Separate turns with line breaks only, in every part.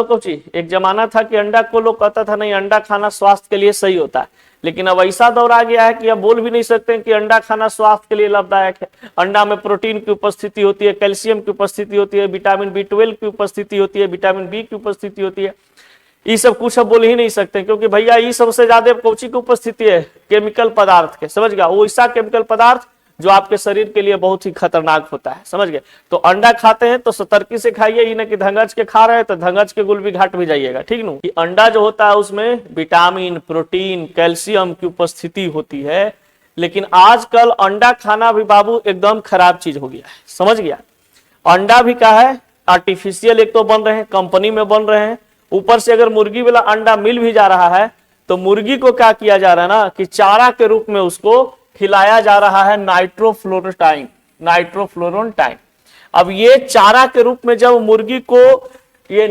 एक जमाना था कि अंडा को लोग कहता था नहीं अंडा खाना स्वास्थ्य के लिए सही होता है, लेकिन अब ऐसा दौर आ गया है कि अब बोल भी नहीं सकते कि अंडा खाना स्वास्थ्य के लिए लाभदायक है। अंडा में प्रोटीन की उपस्थिति होती है, कैल्शियम की उपस्थिति होती है, विटामिन B12 की उपस्थिति होती है, विटामिन B की उपस्थिति होती है। ये सब कुछ अब बोल ही नहीं सकते, क्योंकि भैया ये सबसे ज्यादा कोची की उपस्थिति है केमिकल पदार्थ के, समझ गया, वो ऐसा केमिकल पदार्थ जो आपके शरीर के लिए बहुत ही खतरनाक होता है, समझ गए। तो अंडा खाते हैं तो सतर्की से खाइए, ये ना कि धंगज के खा रहे हैं तो धंगज के गुल भी घाट भी जाइएगा, ठीक न। कि अंडा जो होता है उसमें विटामिन, प्रोटीन, कैल्शियम की उपस्थिति होती है, लेकिन आजकल अंडा खाना भी बाबू एकदम खराब चीज हो गया है, समझ गया। अंडा भी क्या है, आर्टिफिशियल एक तो बन रहे हैं, कंपनी में बन रहे हैं, ऊपर से अगर मुर्गी वाला अंडा मिल भी जा रहा है तो मुर्गी को क्या किया जा रहा है ना कि चारा के रूप में उसको खिलाया जा रहा है नाइट्रोफ्लोरोटाइन। अब ये चारा के रूप में जब मुर्गी को ये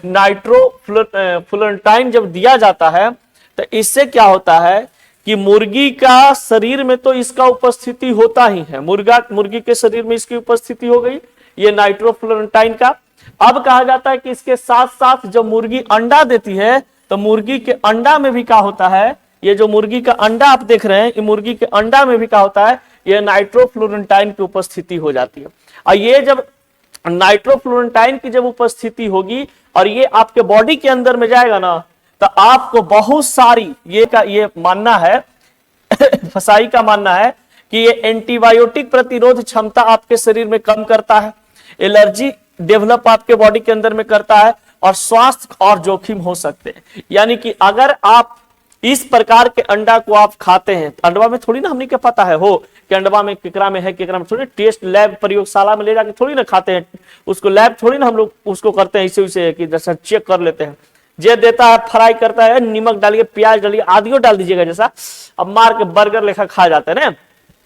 नाइट्रोफ्लोरोटाइन जब दिया जाता है तो इससे क्या होता है कि मुर्गी का शरीर में तो इसका उपस्थिति होता ही है, मुर्गी के शरीर में इसकी उपस्थिति हो गई ये नाइट्रोफ्लोरोटाइन का। अब कहा जाता है कि इसके साथ साथ जब मुर्गी अंडा देती है तो मुर्गी के अंडा में भी क्या होता है, ये जो मुर्गी का अंडा आप देख रहे हैं, ये मुर्गी के अंडा में भी क्या होता है, ये नाइट्रोफ्लोरोटाइन की उपस्थिति हो जाती है। और ये जब नाइट्रोफ्लोरोटाइन की जब उपस्थिति होगी और ये आपके बॉडी के अंदर में जाएगा ना तो आपको बहुत सारी ये मानना है फसाई का मानना है कि ये एंटीबायोटिक प्रतिरोध क्षमता आपके शरीर में कम करता है, एलर्जी डेवलप आपके बॉडी के अंदर में करता है और स्वास्थ्य और जोखिम हो सकते हैं। यानी कि अगर आप इस प्रकार के अंडा को आप खाते हैं, अंडवा में थोड़ी ना हमने क्या पता है हो कि अंडवा में केकरा में है केकरा में थोड़ी, टेस्ट लैब प्रयोगशाला में ले जाके थोड़ी ना खाते हैं उसको, लैब थोड़ी ना हम लोग उसको करते हैं इसे कि जैसा चेक कर लेते हैं। जे देता है फ्राई करता है, नमक डालिए, प्याज डालिए, आदियो डाल दीजिएगा, जैसा अब मार के बर्गर लेखा खा जाते हैं ना।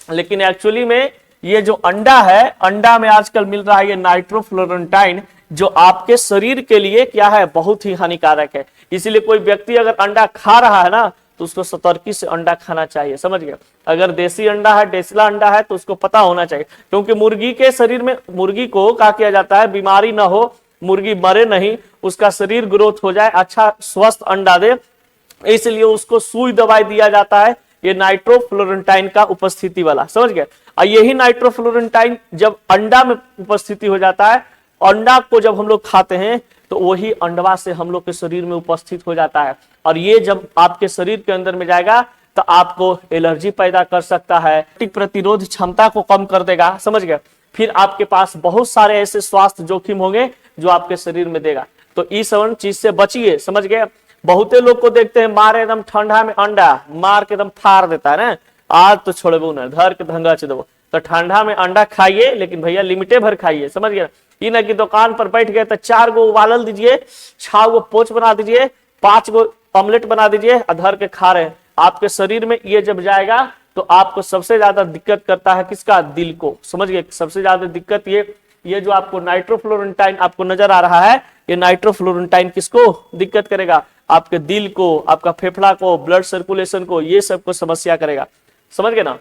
लेकिन एक्चुअली में ये जो अंडा है, अंडा में आजकल मिल रहा है ये नाइट्रोफ्लोरोटाइन जो आपके शरीर के लिए क्या है, बहुत ही हानिकारक है। इसीलिए कोई व्यक्ति अगर अंडा खा रहा है ना तो उसको सतर्की से अंडा खाना चाहिए, समझ गए। अगर देसी अंडा है, देसला अंडा है तो उसको पता होना चाहिए, क्योंकि मुर्गी के शरीर में मुर्गी को क्या किया जाता है, बीमारी ना हो, मुर्गी मरे नहीं, उसका शरीर ग्रोथ हो जाए, अच्छा स्वस्थ अंडा दे, इसलिए उसको सुई दवाई दिया जाता है ये नाइट्रोफ्लोरोटाइन का उपस्थिति वाला, समझ गए। और यही नाइट्रोफ्लोरोटाइन जब अंडा में उपस्थिति हो जाता है, अंडा को जब हम लोग खाते हैं तो वही अंडवा से हम लोग के शरीर में उपस्थित हो जाता है, और ये जब आपके शरीर के अंदर में जाएगा तो आपको एलर्जी पैदा कर सकता है, प्रतिरोध क्षमता को कम कर देगा, समझ गए। फिर आपके पास बहुत सारे ऐसे स्वास्थ्य जोखिम होंगे जो आपके शरीर में देगा। तो इस चीज से बचिए, समझ गए। बहुते लोग को देखते हैं मारे एकदम ठंडा में अंडा मार के एकदम फाड़ देता है ना, आज तो छोड़बू ना, धर के धंगा देवो। तो ठंडा में अंडा खाइए, लेकिन भैया लिमिटे भर खाइए, समझ गए। ये ना कि दुकान पर बैठ गए तो 4 गो उबालल दीजिए, 6 गो पोच बना दीजिए, 5 गो ऑमलेट बना दीजिए, अधर के खा रहे हैं। आपके शरीर में ये जब जाएगा तो आपको सबसे ज्यादा दिक्कत करता है किसका, दिल को, समझ गए। सबसे ज्यादा दिक्कत ये जो आपको नाइट्रोफ्लोरोटाइन आपको नजर आ रहा है, ये नाइट्रोफ्लोरोटाइन किसको दिक्कत करेगा, आपके दिल को, आपका फेफड़ा को, ब्लड सर्कुलेशन को, ये सबको समस्या करेगा, समझ गए ना।